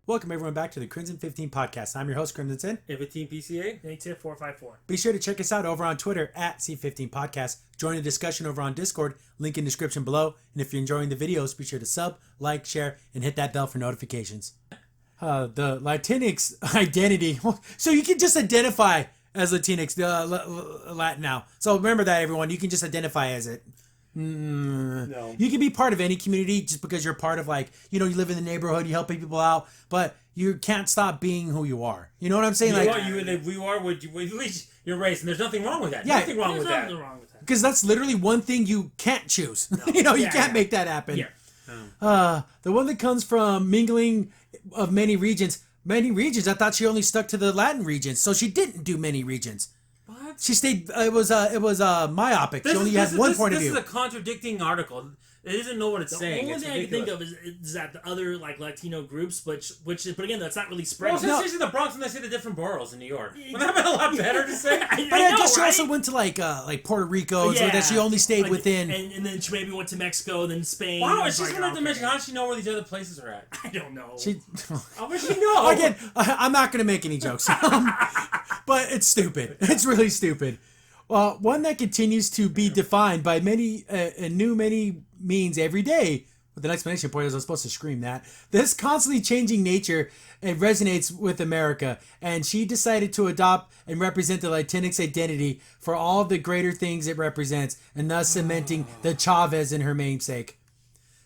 Welcome everyone back to the Crimson 15 podcast. I'm your host, Crimson Sin. F15 PCA. ATIP454. Be sure to check us out over on Twitter at C15 Podcast. Join the discussion over on Discord, link in description below. And if you're enjoying the videos, be sure to sub, like, share, and hit that bell for notifications. The Latinx identity. So you can just identify as Latinx, Latin now. So remember that, everyone. You can just identify as it. No. You can be part of any community just because you're part of, like, you live in the neighborhood, you help people out, but you can't stop being who you are. You know what I'm saying? We are what at least your race, and there's nothing wrong with that. Yeah, nothing wrong with that. Nothing wrong with that. Because that's literally one thing you can't choose. No. You can't make that happen. Yeah. The one that comes from mingling of many regions. Many regions. I thought she only stuck to the Latin regions, so she didn't do many regions. What? She stayed. It was myopic. She only had one point of view. This is a contradicting article. It doesn't know what it's saying. The only thing I can think of is that the other Latino groups, but again, that's not really spread. Well, since the Bronx, and they say the different boroughs in New York. Wouldn't that have been a lot better to say? I guess she also went to like Puerto Rico, so that she only stayed within. And then she maybe went to Mexico, then Spain. Wow, she's going to Mexico. How does she know where these other places are at? I don't know. How would she know? Again, I'm not going to make any jokes, but it's stupid. It's really stupid. One that continues to be defined by many means every day. With an explanation point, I was supposed to scream that. This constantly changing nature, it resonates with America, and she decided to adopt and represent the Latinx identity for all the greater things it represents, and thus cementing the Chavez in her namesake.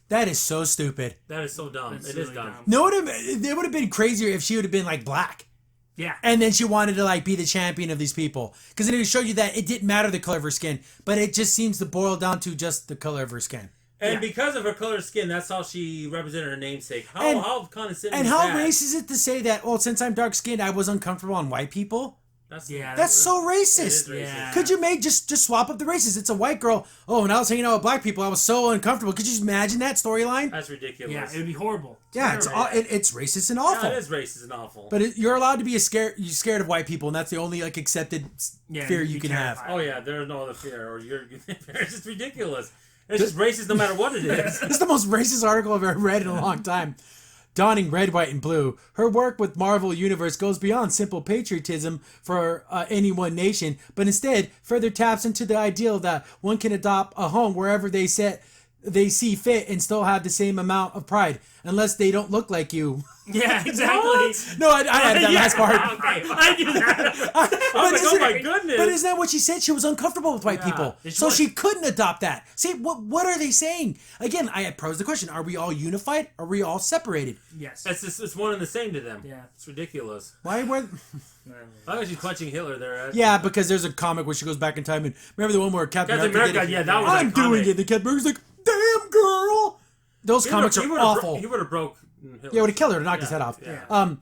That is so stupid. That is so dumb. It is dumb. No, it would have been crazier if she would have been like black. Yeah. And then she wanted to be the champion of these people. Because then it would show you that it didn't matter the color of her skin. But it just seems to boil down to just the color of her skin. And because of her color of skin, that's how she represented her namesake. How condescending and is how that? racist is it to say that, since I'm dark skinned, I was uncomfortable on white people? That's so racist. It is racist. Yeah. Could you just swap up the races? It's a white girl. When I was hanging out with black people, I was so uncomfortable. Could you just imagine that storyline? That's ridiculous. Yeah, it would be horrible. Yeah, it's racist and awful. Yeah, it is racist and awful. But you're allowed to be scared of white people, and that's the only accepted fear you can have. Oh yeah, there's no other fear. Or it's just ridiculous. It's just racist no matter what it is. This is the most racist article I've ever read in a long time. Donning red, white, and blue, her work with Marvel Universe goes beyond simple patriotism for any one nation, but instead further taps into the ideal that one can adopt a home wherever they see fit and still have the same amount of pride, unless they don't look like you. Yeah, exactly. No, I had that last part. Okay, I knew that. Oh my goodness. But isn't that what she said? She was uncomfortable with white people. So she couldn't adopt that. See, what are they saying? Again, I pose the question, are we all unified? Are we all separated? Yes. It's one and the same to them. Yeah. It's ridiculous. Why were... Why was she punching Hitler there? Yeah, because there's a comic where she goes back in time, and remember the one where Captain America did it? Yeah, that was I'm doing it. The Captain America's like, damn girl. Those comics are awful. He would have broke Hitler. Yeah, would have killed her to knock his head off. Yeah.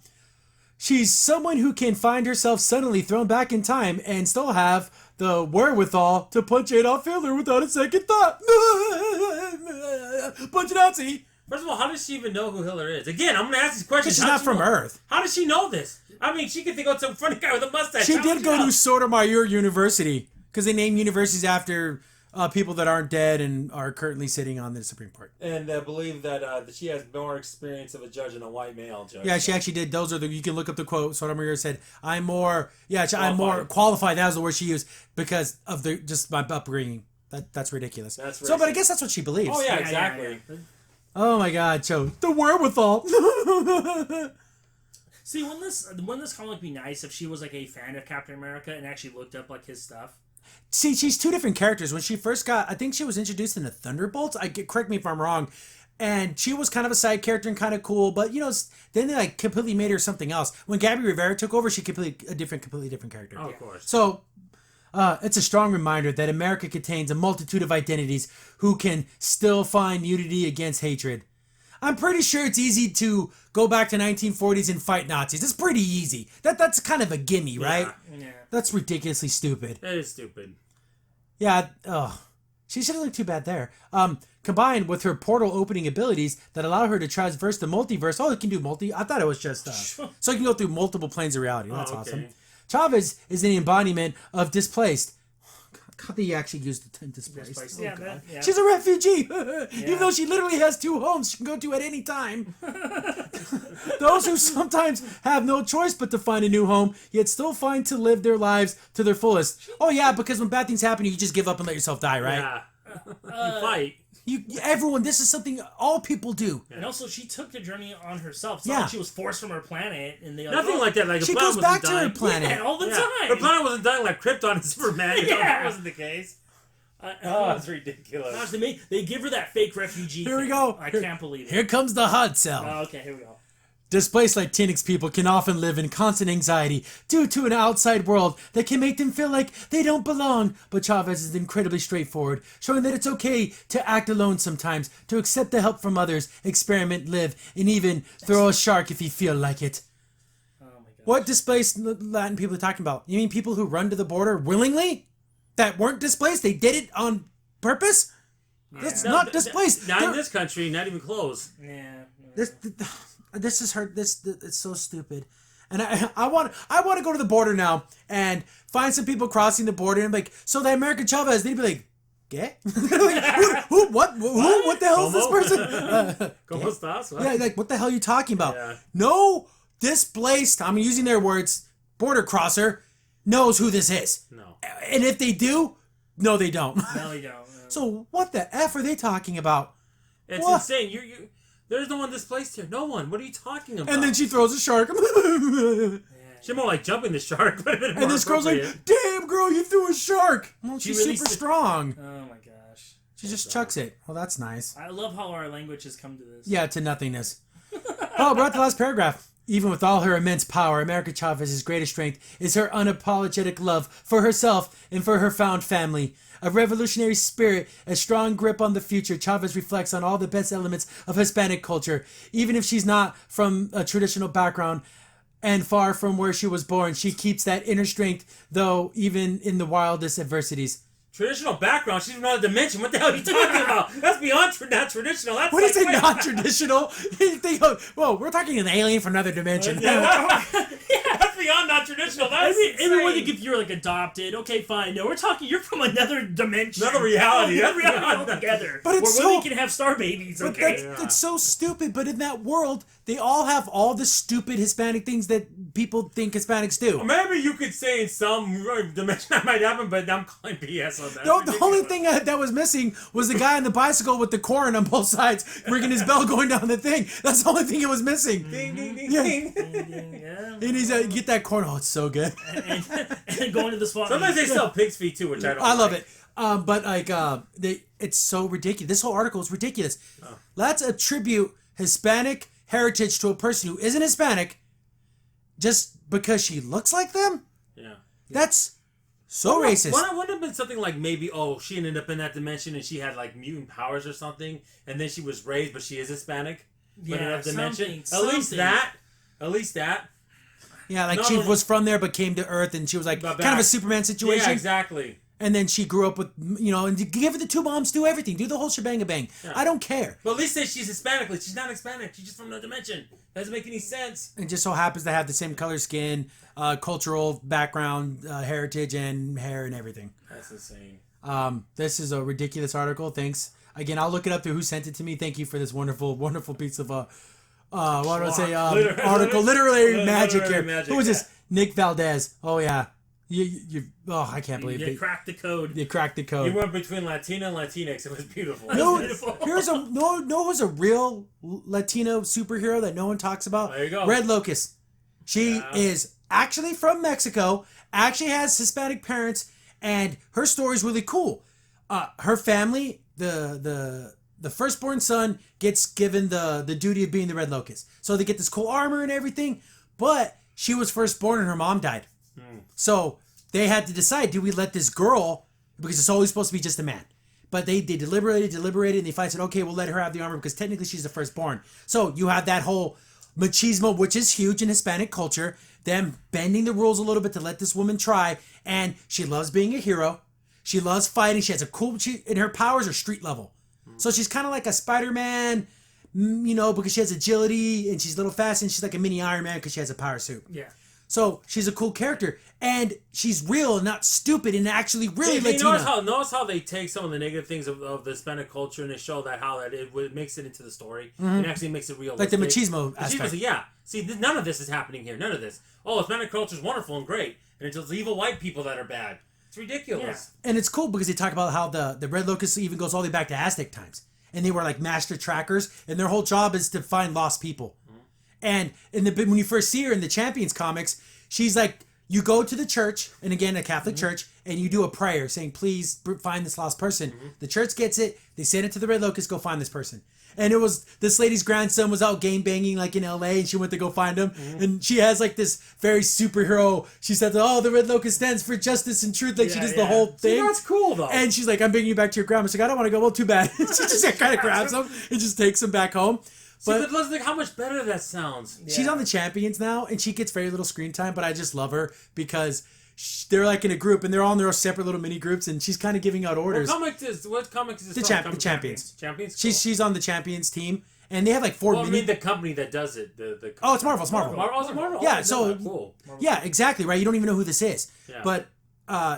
She's someone who can find herself suddenly thrown back in time and still have the wherewithal to punch Adolf Hitler without a second thought. Punch a Nazi. First of all, how does she even know who Hitler is? Again, I'm going to ask these questions. She's not from Earth. How does she know this? I mean, she could think of some funny guy with a mustache. She did go to Sotomayor University because they name universities after people that aren't dead and are currently sitting on the Supreme Court. And I believe that she has more experience of a judge than a white male judge. Yeah, she actually did. Those are you can look up the quote. Sotomayor said, I'm more qualified. That was the word she used because of just my upbringing. That's ridiculous. That's racist. So, but I guess that's what she believes. Oh, yeah, exactly. Yeah. Oh, my God. So, the wherewithal. See, wouldn't this comic be nice if she was a fan of Captain America and actually looked up his stuff? See, she's two different characters. When she first I think she was introduced in the Thunderbolts. Correct me if I'm wrong. And she was kind of a side character and kind of cool. But, then they completely made her something else. When Gabby Rivera took over, she completely different character. Oh, of course. So, it's a strong reminder that America contains a multitude of identities who can still find unity against hatred. I'm pretty sure it's easy to go back to 1940s and fight Nazis. It's pretty easy. That's kind of a gimme, right? Yeah. That's ridiculously stupid. That is stupid. Yeah, she shouldn't look too bad there. Combined with her portal opening abilities that allow her to traverse the multiverse. Oh, it can do multi. I thought it was just so you can go through multiple planes of reality. That's awesome. Chavez is an embodiment of displaced. God, they actually used the term displaced. Yeah, She's a refugee, even though she literally has two homes she can go to at any time. those who sometimes have no choice but to find a new home, yet still find to live their lives to their fullest. Oh yeah, because when bad things happen, you just give up and let yourself die, right? Yeah. You fight. Everyone, this is something all people do. And also, she took the journey on herself. It's Yeah. not like she was forced from her planet. And they Nothing like that. Like, She the planet goes back wasn't to her dying. planet. Yeah, all the Yeah. time. Her planet wasn't dying like Krypton and Superman. You know, Yeah. that wasn't the case. Oh, it's ridiculous. Gosh, they give her that fake refugee. Here we thing. go. I can't believe it. Here comes the hard sell. Oh, okay, here we go. Displaced Latinx people can often live in constant anxiety due to an outside world that can make them feel like they don't belong. But Chavez is incredibly straightforward, showing that it's okay to act alone sometimes, to accept the help from others, experiment, live, and even throw a shark if you feel like it. Oh my god. What displaced Latin people are talking about? You mean people who run to the border willingly? That weren't displaced? They did it on purpose? That's not displaced. Not in They're- this country, not even close. Yeah. This is hurt. It's so stupid, and I want to go to the border now and find some people crossing the border and like, so the American Chavez, they'd be like, "Get like, who, what the hell is this Como? person?" ¿Cómo estás? What? Yeah, like what the hell are you talking about? Yeah. No displaced. I'm using their words. Border crosser knows who this is, No. and if they do, no, they don't. No, they don't. So what the f are they talking about? It's What? insane. You. There's no one displaced here. No one. What are you talking about? And then she throws a shark. She's more like jumping the shark. And this girl's like, "Damn, girl, you threw a shark." Well, she's really super strong. Oh my gosh. She just chucks it. Well, that's nice. I love how our language has come to this. Yeah, to nothingness. Oh, we're at the last paragraph. Even with all her immense power, America Chavez's greatest strength is her unapologetic love for herself and for her found family. A revolutionary spirit, a strong grip on the future, Chavez reflects on all the best elements of Hispanic culture. Even if she's not from a traditional background and far from where she was born, she keeps that inner strength, though, even in the wildest adversities. Traditional background. She's from another dimension. What the hell are you talking about? That's beyond not traditional. That's What is like, it, non-traditional? Whoa, we're talking an alien from another dimension. That's beyond not traditional. That's Everyone insane. think if you're like adopted, okay, fine. No, we're talking you're from another dimension. Another reality. Another That's reality beyond- altogether. But it's where women so- can have star babies, But okay? it's so stupid. But in that world, they all have all the stupid Hispanic things that people think Hispanics do. Maybe you could say in some dimension that might happen, but I'm calling BS on that. The only thing that was missing was the guy on the bicycle with the corn on both sides, ringing his bell going down the thing. That's the only thing it was missing. Ding, ding, ding, Yeah. ding. Yeah. And he's get that corn. Oh, it's so good. and going to the spot. Sometimes they sell pig's feet too, which I don't I love like. it. But like, it's so ridiculous. This whole article is ridiculous. Oh. Let's attribute Hispanic heritage to a person who isn't Hispanic just because she looks like them. Yeah. That's so racist. Wouldn't have been something like maybe, she ended up in that dimension and she had like mutant powers or something, and then she was raised, but she is Hispanic. But in Yeah, that dimension. something. At least that. Yeah, like No, she no, no. was from there but came to Earth, and she was like But kind of a back. Superman situation. Yeah, exactly. And then she grew up with, and you give her the two moms, do everything, do the whole shebang bang. Yeah. I don't care. But at least say she's Hispanic. Like, she's not Hispanic. She's just from another dimension. Doesn't make any sense. It just so happens to have the same color skin, cultural background, heritage, and hair and everything. That's insane. This is a ridiculous article. Thanks. Again, I'll look it up to who sent it to me. Thank you for this wonderful, wonderful piece of what do I say? Article, literary magic here. magic, Who was yeah. this? Nick Valdez. Oh yeah. You I can't believe You it. cracked the code. You cracked the You code. went between Latina and Latinx. It was beautiful. No, beautiful. who's a real Latino superhero that no one talks about? There you go. Red Locust. She Yeah. is actually from Mexico, actually has Hispanic parents, and her story is really cool. Her family, the firstborn son, gets given the duty of being the Red Locust. So they get this cool armor and everything, but she was firstborn and her mom died. So they had to decide, do we let this girl, because it's always supposed to be just a man. But they deliberated, and they finally said, okay, we'll let her have the armor because technically she's the firstborn. So you have that whole machismo, which is huge in Hispanic culture, them bending the rules a little bit to let this woman try. And she loves being a hero. She loves fighting. She has a cool, and her powers are street level. So she's kind of like a Spider-Man, because she has agility and she's a little fast, and she's like a mini Iron Man because she has a power suit. Yeah. So she's a cool character, and she's real and not stupid, and actually really Latina. Notice how they take some of the negative things of the Hispanic culture and they show that how that it makes it into the story and actually makes it real. Like the machismo aspect. Yeah. See, none of this is happening here. None of this. Oh, Hispanic culture is wonderful and great, and it's just evil white people that are bad. It's ridiculous. And it's cool because they talk about how the Red Locust even goes all the way back to Aztec times, and they were like master trackers, and their whole job is to find lost people. And when you first see her in the Champions comics, she's like, you go to the church, and again, a Catholic church, and you do a prayer saying, please find this lost person. The church gets it. They send it to the Red Locust, go find this person. And it was, this lady's grandson was out game banging like in LA, and she went to go find him. And she has like this very superhero, she said, oh, the Red Locust stands for justice and truth. Like she does the whole thing. See, that's cool though. And she's like, I'm bringing you back to your grandma. She's like, I don't want to go. Well, too bad. She just kind of grabs him and just takes him back home. But let's think how much better that sounds. She's on the Champions now, and she gets very little screen time, but I just love her because they're like in a group, and they're all in their separate little mini groups, and she's kind of giving out orders. What comic is this? The Champions. Champions? Cool. She's on the Champions team, and they have like 4 I mean the company that does it. Oh, it's Marvel. It's Marvel. Marvel. Yeah, so cool. Yeah, exactly, right? You don't even know who this is. Yeah. But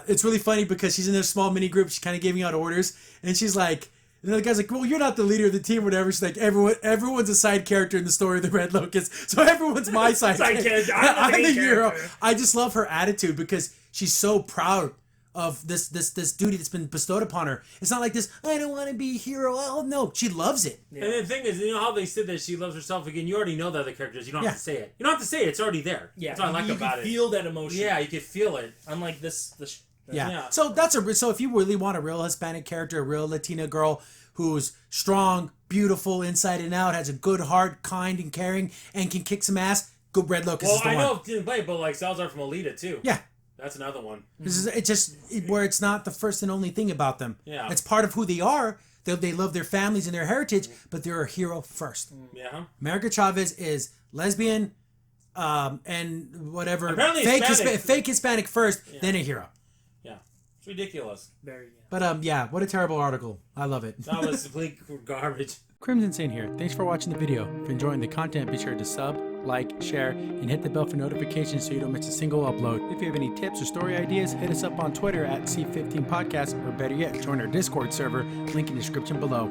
it's really funny because she's in this small mini group, she's kind of giving out orders, and she's like, and the guy's like, well, you're not the leader of the team or whatever. She's like, everyone's a side character in the story of the Red Locust. So everyone's my side character. I'm the hero. I just love her attitude because she's so proud of this duty that's been bestowed upon her. It's not like this, I don't want to be a hero. Oh, no. She loves it. Yeah. And the thing is, you know how they said that she loves herself again? You already know the other characters. You don't have to say it. You don't have to say it. It's already there. Yeah. That's what I like about it. You can feel that emotion. Yeah, you can feel it. Unlike this Yeah. So so if you really want a real Hispanic character, a real Latina girl who's strong, beautiful, inside and out, has a good heart, kind and caring, and can kick some ass, go Red Locust is the one. Well, I know it didn't play, but like Salazar from Alita too. Yeah. That's another one. It's just where it's not the first and only thing about them. Yeah. It's part of who they are. They love their families and their heritage, but they're a hero first. Yeah. America Chavez is lesbian, and whatever. Apparently fake Hispanic first, then a hero. Yeah. It's ridiculous. Very. But yeah, what a terrible article. I love it. That was complete garbage. Crimson Saint here. Thanks for watching the video. If you're enjoying the content, be sure to sub, like, share, and hit the bell for notifications so you don't miss a single upload. If you have any tips or story ideas, hit us up on Twitter at C15Podcast, or better yet, join our Discord server, link in the description below.